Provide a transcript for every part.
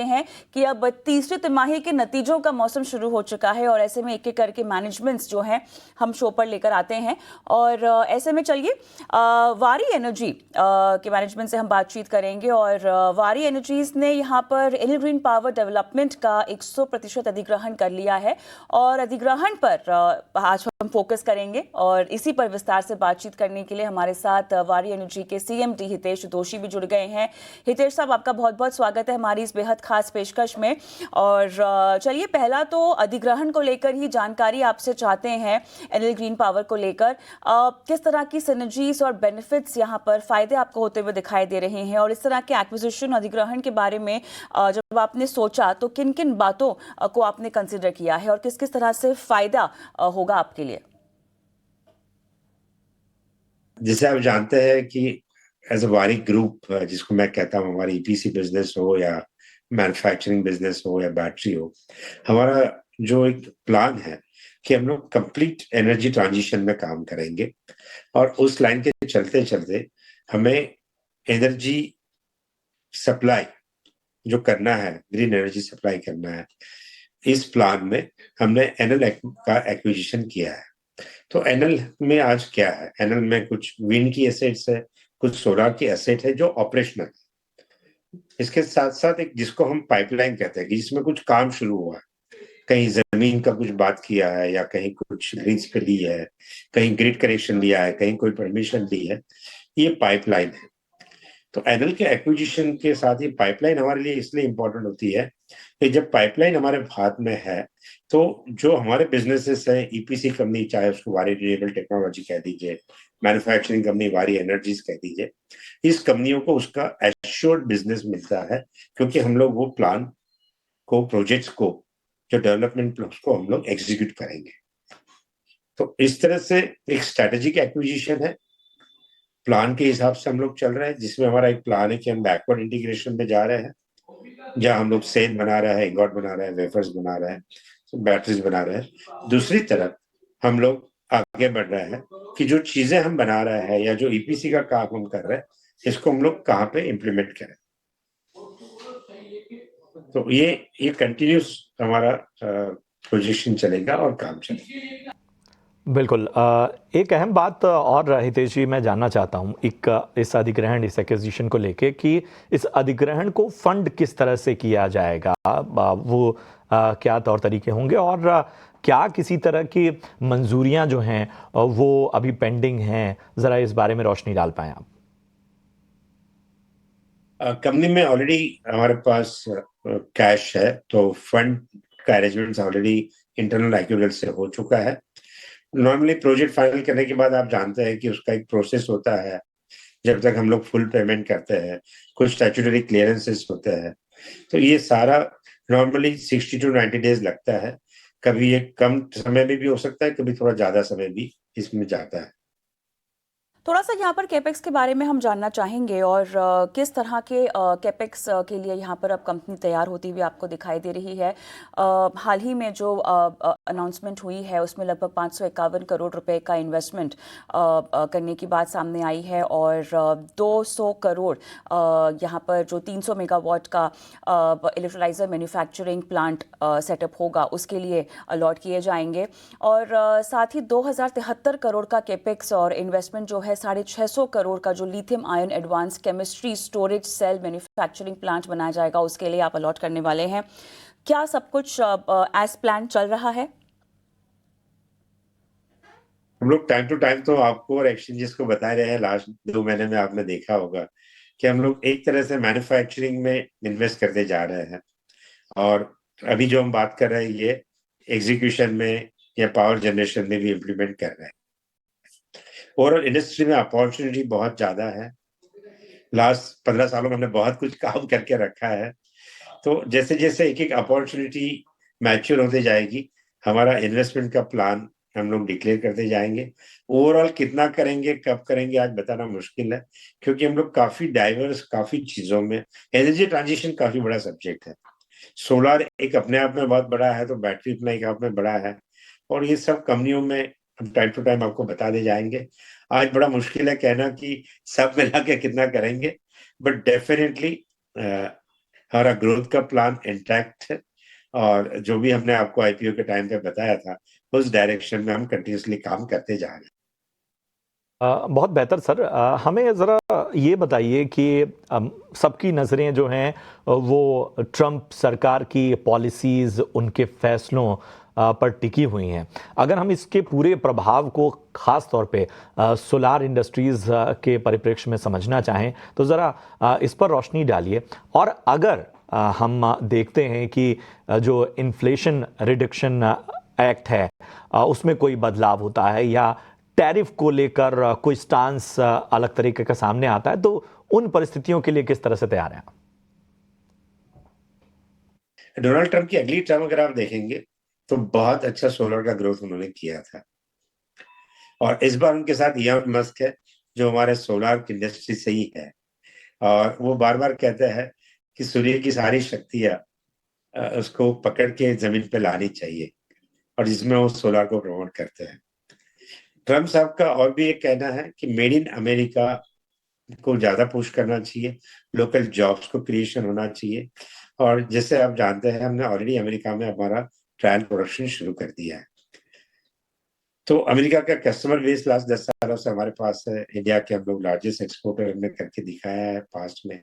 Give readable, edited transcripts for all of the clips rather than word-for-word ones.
हैं कि अब तीसरी तिमाही के नतीजों का मौसम शुरू हो चुका है और ऐसे में एक एक करके मैनेजमेंट्स जो हैं हम शो पर लेकर आते हैं। और ऐसे में चलिए वारी एनर्जी के मैनेजमेंट से हम बातचीत करेंगे। और वारी एनर्जीज ने यहाँ पर एनर्जी ग्रीन पावर डेवलपमेंट का 100% अधिग्रहण कर लिया है और अधिग्रहण पर आज हम फोकस करेंगे। और इसी पर विस्तार से बातचीत करने के लिए हमारे साथ वारी एनर्जी के CMD हितेश जोशी भी जुड़ गए हैं। हितेश साहब, आपका बहुत बहुत स्वागत है हमारी इस बेहद खास पेशकश में। और चलिए, पहला तो अधिग्रहण को लेकर ही जानकारी आपसे चाहते हैं। एनएल ग्रीन पावर को लेकर किस तरह की सिनर्जीज और बेनिफिट्स यहाँ पर फायदे आपको होते हुए दिखाई दे रहे हैं, और इस तरह के एक्विजिशन अधिग्रहण के बारे में जब आपने सोचा तो किन किन बातों को आपने कंसिडर किया है और किस किस तरह से फायदा होगा आपके लिए? जैसे आप जानते हैं कि एज अ वारी ग्रुप, जिसको मैं कहता हूँ, हमारी EPC बिजनेस हो या मैन्युफैक्चरिंग बिजनेस हो या बैटरी हो, हमारा जो एक प्लान है कि हम लोग कंप्लीट एनर्जी ट्रांजिशन में काम करेंगे। और उस लाइन के चलते चलते हमें एनर्जी सप्लाई जो करना है, ग्रीन एनर्जी सप्लाई करना है, इस प्लान में हमने एनएल का एक्विजिशन किया है। तो एनएल में आज क्या है, एनएल में कुछ विंड की एसेट्स है, कुछ सोलर की एसेट है जो ऑपरेशनल है। इसके साथ साथ एक जिसको हम पाइपलाइन कहते हैं कि जिसमें कुछ काम शुरू हुआ है, कहीं जमीन का कुछ बात किया है या कहीं कुछ ग्रिड्स पे ली है, कहीं ग्रिड कनेक्शन लिया है, कहीं कोई परमिशन ली है, ये पाइपलाइन है। तो एनएल के एक्विजिशन के साथ ये पाइपलाइन हमारे लिए इसलिए इंपॉर्टेंट होती है कि जब पाइपलाइन हमारे हाथ में है तो जो हमारे बिजनेसेस है, EPC कंपनी, चाहे उसको वारी रिन्यूएबल टेक्नोलॉजी कह दीजिए, मैन्युफैक्चरिंग कंपनी वारी एनर्जीज कह दीजिए, इस कंपनियों को उसका एश्योर्ड बिजनेस मिलता है, क्योंकि हम लोग वो प्लान को, प्रोजेक्ट्स को, जो डेवलपमेंट को हम लोग एग्जीक्यूट करेंगे। तो इस तरह से एक स्ट्रेटेजिक एक्विजिशन है, प्लान के हिसाब से हम लोग चल रहे हैं, जिसमें हमारा एक प्लान है कि हम बैकवर्ड इंटीग्रेशन में जा रहे हैं, जहां हम लोग सेल बना रहे हैं, इंगॉट बना रहे हैं, वेफर्स बना रहे हैं, बैटरीज बना रहे हैं। दूसरी तरफ हम लोग आगे बढ़ रहे हैं कि जो चीजें हम बना रहे हैं या जो EPC का काम हम कर रहे हैं, इसको हम लोग कहाँ पे इम्प्लीमेंट करें। तो ये कंटिन्यूस हमारा पोजीशन चलेगा और काम चलेगा। बिल्कुल। एक अहम बात और हितेश जी मैं जानना चाहता हूँ इस अधिग्रहण, इस एक्विजिशन को लेके कि इस अधिग्रहण को फंड किस तरह से किया जाएगा, वो क्या तौर तरीके होंगे और क्या किसी तरह की मंजूरियां जो हैं वो अभी पेंडिंग हैं, ज़रा इस बारे में रोशनी डाल पाएं आप। कंपनी में ऑलरेडी हमारे पास कैश है, तो फंड का अरेंजमेंट ऑलरेडी इंटरनल एक्यूरेट से हो चुका है। नॉर्मली प्रोजेक्ट फाइनल करने के बाद आप जानते हैं कि उसका एक प्रोसेस होता है, जब तक हम लोग फुल पेमेंट करते हैं, कुछ स्टैट्यूटरी क्लियरेंसेस होते हैं। तो ये सारा नॉर्मली 60 to 90 डेज लगता है। कभी ये कम समय में भी हो सकता है, कभी थोड़ा ज्यादा समय भी इसमें जाता है। थोड़ा सा यहाँ पर कैपेक्स के बारे में हम जानना चाहेंगे और किस तरह के कैपेक्स के लिए यहाँ पर अब कंपनी तैयार होती हुई आपको दिखाई दे रही है। हाल ही में जो अनाउंसमेंट हुई है उसमें लगभग 551 करोड़ रुपए का इन्वेस्टमेंट करने की बात सामने आई है और 200 करोड़ यहाँ पर जो 300 मेगावाट का इलेक्ट्रोलाइजर मैन्युफैक्चरिंग प्लांट सेटअप होगा उसके लिए अलॉट किए जाएंगे। और साथ ही 2073 करोड़ का कैपेक्स और इन्वेस्टमेंट जो है 650 करोड़ का जो lithium ion advance chemistry storage cell manufacturing plant बनाया जाएगा उसके लिए आप अलॉट करने वाले हैं। क्या सब कुछ एज प्लान चल रहा है? हम लोग टाइम टू टाइम तो आपको और एक्सचेंजेस को बता रहे हैं। लास्ट 2 महीने में आपने देखा होगा कि हम लोग एक तरह से मैन्युफैक्चरिंग में इन्वेस्ट करते जा रहे हैं, और अभी जो हम बात कर रहे हैं ये एग्जीक्यूशन में या पावर जनरेशन में भी इम्प्लीमेंट कर रहे हैं। ओवरऑल इंडस्ट्री में अपॉर्चुनिटी बहुत ज्यादा है। लास्ट 15 सालों में हमने बहुत कुछ काम करके रखा है। तो जैसे जैसे एक एक अपॉर्चुनिटी मैच्योर होते जाएगी, हमारा इन्वेस्टमेंट का प्लान हम लोग डिक्लेयर करते जाएंगे। ओवरऑल कितना करेंगे, कब करेंगे, आज बताना मुश्किल है, क्योंकि हम लोग काफी डाइवर्स, काफी चीजों में, एनर्जी ट्रांजिशन काफी बड़ा सब्जेक्ट है। सोलर एक अपने आप में बहुत बड़ा है, तो बैटरी अपना एक आप में बड़ा है, और ये सब कंपनियों में हम टाइम टू टाइम आपको बता दे जाएंगे। आज बड़ा मुश्किल है कहना कि सब मिला के कितना करेंगे, बट डेफिनेटली हमारा ग्रोथ का प्लान इंटैक्ट है, और जो भी हमने आपको आईपीओ के टाइम पे बताया था उस डायरेक्शन में हम कंटिन्यूसली काम करते जा रहे हैं। बहुत बेहतर सर। हमें ज़रा ये बताइए कि सबकी नज़रें जो हैं वो ट्रंप सरकार की पॉलिसीज़, उनके फैसलों पर टिकी हुई हैं। अगर हम इसके पूरे प्रभाव को ख़ास तौर पे सोलार इंडस्ट्रीज़ के परिप्रेक्ष्य में समझना चाहें तो ज़रा इस पर रोशनी डालिए। और अगर हम देखते हैं कि जो इन्फ्लेशन रिडक्शन एक्ट है उसमें कोई बदलाव होता है या टैरिफ को लेकर कोई स्टांस अलग तरीके का सामने आता है, तो उन परिस्थितियों के लिए किस तरह से तैयार हैं आप? डोनाल्ड ट्रंप की अगली टर्म अगर आप देखेंगे तो बहुत अच्छा सोलर का ग्रोथ उन्होंने किया था, और इस बार उनके साथ इलॉन मस्क है जो हमारे सोलर इंडस्ट्री से ही है, और वो बार बार कहते हैं कि सूर्य की सारी शक्तियां उसको पकड़ के जमीन पे लानी चाहिए, और जिसमें वो सोलर को प्रमोट करते हैं। ट्रम्प साहब का और भी एक कहना है कि मेड इन अमेरिका को ज्यादा पुश करना चाहिए, लोकल जॉब्स को क्रिएशन होना चाहिए, और जैसे आप जानते हैं हमने ऑलरेडी अमेरिका में हमारा ट्रायल प्रोडक्शन शुरू कर दिया है। तो अमेरिका का कस्टमर बेस लास्ट 10 सालों से हमारे पास है। इंडिया के हम लोग लार्जेस्ट एक्सपोर्टर हमने करके दिखाया है पास्ट में।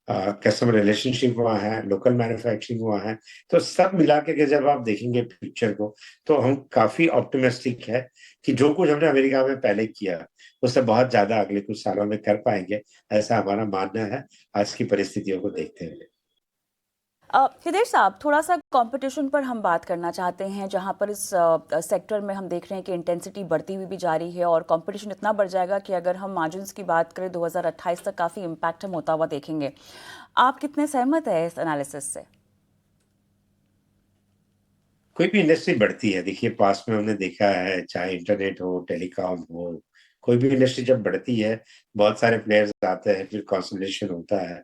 कस्टमर रिलेशनशिप वहाँ है, लोकल मैन्युफैक्चरिंग वहाँ है। तो सब मिला के जब आप देखेंगे पिक्चर को तो हम काफी ऑप्टिमिस्टिक है कि जो कुछ हमने अमेरिका में पहले किया उससे बहुत ज्यादा अगले कुछ सालों में कर पाएंगे, ऐसा हमारा मानना है आज की परिस्थितियों को देखते हुए। हितेश साहब, थोड़ा सा कंपटीशन पर हम बात करना चाहते हैं, जहां पर इस सेक्टर में हम देख रहे हैं कि इंटेंसिटी बढ़ती हुई भी जा रही है और कंपटीशन इतना बढ़ जाएगा कि अगर हम मार्जिन्स की बात करें 2028 तक काफ़ी इम्पैक्ट हम होता हुआ देखेंगे। आप कितने सहमत हैं इस एनालिसिस से? कोई भी इंडस्ट्री बढ़ती है, देखिए पास में हमने देखा है, चाहे इंटरनेट हो, टेलीकॉम हो, कोई भी इंडस्ट्री जब बढ़ती है बहुत सारे प्लेयर्स आते हैं, फिर कंसोलिडेशन होता है।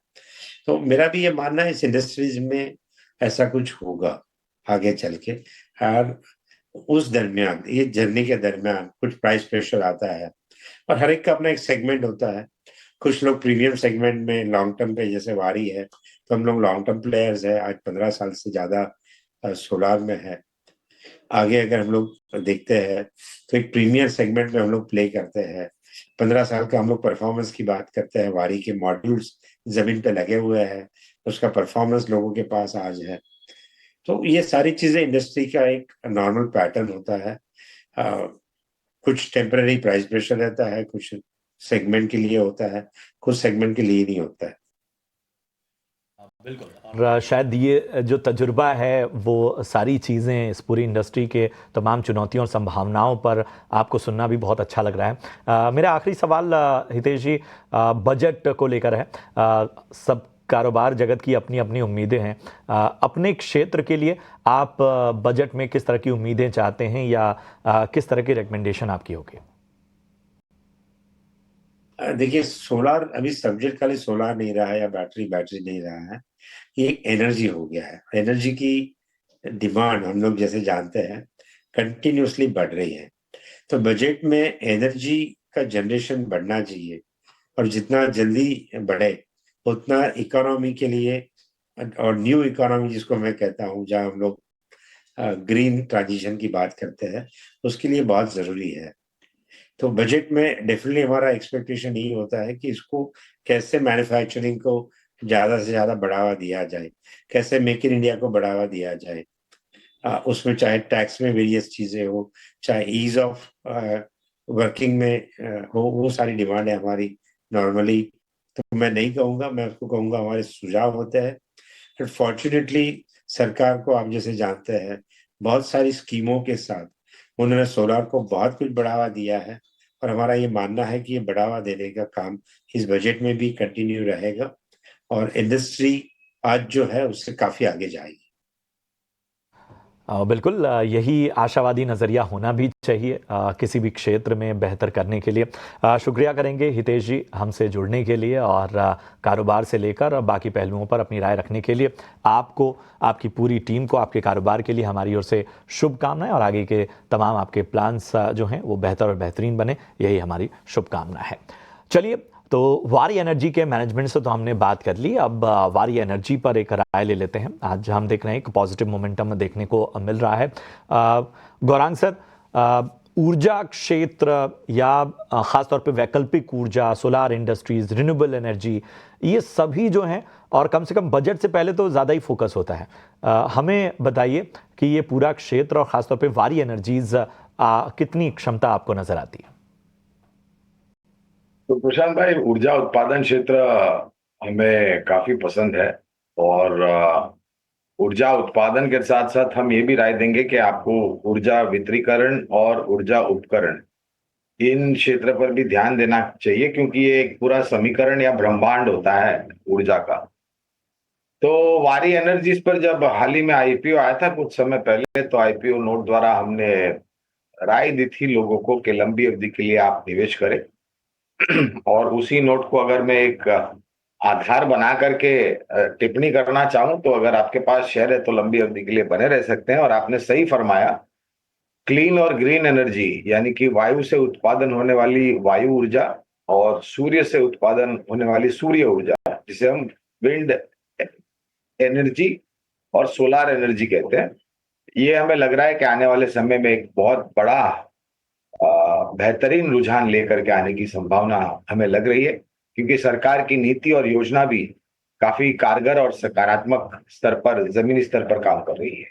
तो मेरा भी ये मानना है इस इंडस्ट्रीज में ऐसा कुछ होगा आगे चल के, और उस दरमियान ये जर्नी के दरमियान कुछ प्राइस प्रेशर आता है, और हर एक का अपना एक सेगमेंट होता है। कुछ लोग प्रीमियम सेगमेंट में लॉन्ग टर्म पे, जैसे वारी है तो हम लोग लॉन्ग टर्म प्लेयर्स है, आज 15 साल से ज्यादा सोलार में है। आगे अगर हम लोग देखते हैं तो एक प्रीमियर सेगमेंट में हम लोग प्ले करते हैं। 15 साल का हम लोग परफॉर्मेंस की बात करते हैं, वारी के मॉड्यूल्स जमीन पे लगे हुए हैं, उसका परफॉर्मेंस लोगों के पास आज है। तो ये सारी चीजें इंडस्ट्री का एक नॉर्मल पैटर्न होता है। कुछ टेम्पररी प्राइस प्रेशर रहता है, कुछ सेगमेंट के लिए होता है, कुछ सेगमेंट के लिए नहीं होता है। बिल्कुल। और शायद ये जो तजुर्बा है वो सारी चीज़ें इस पूरी इंडस्ट्री के तमाम चुनौतियों और संभावनाओं पर आपको सुनना भी बहुत अच्छा लग रहा है। मेरा आखिरी सवाल हितेश जी बजट को लेकर है। सब कारोबार जगत की अपनी अपनी उम्मीदें हैं। अपने क्षेत्र के लिए आप बजट में किस तरह की उम्मीदें चाहते हैं या किस तरह की रिकमेंडेशन आपकी होगी? देखिए सोलार अभी सब्जेक्ट खाली सोलार नहीं रहा है या बैटरी नहीं रहा है, ये एक एनर्जी हो गया है। एनर्जी की डिमांड हम लोग जैसे जानते हैं कंटिन्यूसली बढ़ रही है, तो बजट में एनर्जी का जनरेशन बढ़ना चाहिए, और जितना जल्दी बढ़े उतना इकोनॉमी के लिए, और न्यू इकोनॉमी जिसको मैं कहता हूँ, जहाँ हम लोग ग्रीन ट्रांजिशन की बात करते हैं, उसके लिए बहुत जरूरी है। तो बजट में डेफिनेटली हमारा एक्सपेक्टेशन यही होता है कि इसको कैसे मैन्युफैक्चरिंग को ज्यादा से ज्यादा बढ़ावा दिया जाए, कैसे मेक इन इंडिया को बढ़ावा दिया जाए। उसमें चाहे टैक्स में वेरियस चीजें हो, चाहे ईज ऑफ वर्किंग में हो, वो सारी डिमांड है हमारी नॉर्मली। तो मैं नहीं कहूंगा, मैं उसको कहूंगा हमारे सुझाव होते हैं। बट फॉर्चुनेटली सरकार को आप जैसे जानते हैं बहुत सारी स्कीमों के साथ उन्होंने सोलार को बहुत कुछ बढ़ावा दिया है, और हमारा ये मानना है कि ये बढ़ावा देने का काम इस बजट में भी कंटिन्यू रहेगा, और इंडस्ट्री आज जो है उससे काफी आगे जाएगी। बिल्कुल यही आशावादी नज़रिया होना भी चाहिए किसी भी क्षेत्र में बेहतर करने के लिए। शुक्रिया करेंगे हितेश जी हमसे जुड़ने के लिए और कारोबार से लेकर बाकी पहलुओं पर अपनी राय रखने के लिए। आपको, आपकी पूरी टीम को, आपके कारोबार के लिए हमारी ओर से शुभकामनाएं, और आगे के तमाम आपके प्लान्स जो हैं वो बेहतर और बेहतरीन बने, यही हमारी शुभकामना है। चलिए तो वारी एनर्जी के मैनेजमेंट से तो हमने बात कर ली, अब वारी एनर्जी पर एक राय ले लेते हैं। आज हम देख रहे हैं एक पॉजिटिव मोमेंटम देखने को मिल रहा है। गौरांग सर, ऊर्जा क्षेत्र या ख़ासतौर पे वैकल्पिक ऊर्जा, सोलार इंडस्ट्रीज, रिन्यूएबल एनर्जी, ये सभी जो हैं, और कम से कम बजट से पहले तो ज़्यादा ही फोकस होता है। हमें बताइए कि ये पूरा क्षेत्र और ख़ासतौर पे वारी एनर्जीज कितनी क्षमता आपको नज़र आती है? तो प्रशांत भाई, ऊर्जा उत्पादन क्षेत्र हमें काफी पसंद है, और ऊर्जा उत्पादन के साथ साथ हम ये भी राय देंगे कि आपको ऊर्जा वितरीकरण और ऊर्जा उपकरण, इन क्षेत्र पर भी ध्यान देना चाहिए, क्योंकि ये एक पूरा समीकरण या ब्रह्मांड होता है ऊर्जा का। तो वारी एनर्जीज पर जब हाल ही में आईपीओ आया था कुछ समय पहले, तो आईपीओ नोट द्वारा हमने राय दी थी लोगों को कि लंबी अवधि के लिए आप निवेश करें, और उसी नोट को अगर मैं एक आधार बना करके टिप्पणी करना चाहूं, तो अगर आपके पास शेयर है तो लंबी अवधि के लिए बने रह सकते हैं। और आपने सही फरमाया, क्लीन और ग्रीन एनर्जी, यानी कि वायु से उत्पादन होने वाली वायु ऊर्जा और सूर्य से उत्पादन होने वाली सूर्य ऊर्जा, जिसे हम विंड एनर्जी और सोलार एनर्जी कहते हैं, ये हमें लग रहा है कि आने वाले समय में एक बहुत बड़ा बेहतरीन रुझान लेकर के आने की संभावना हमें लग रही है, क्योंकि सरकार की नीति और योजना भी काफी कारगर और सकारात्मक स्तर पर, जमीनी स्तर पर काम कर रही है।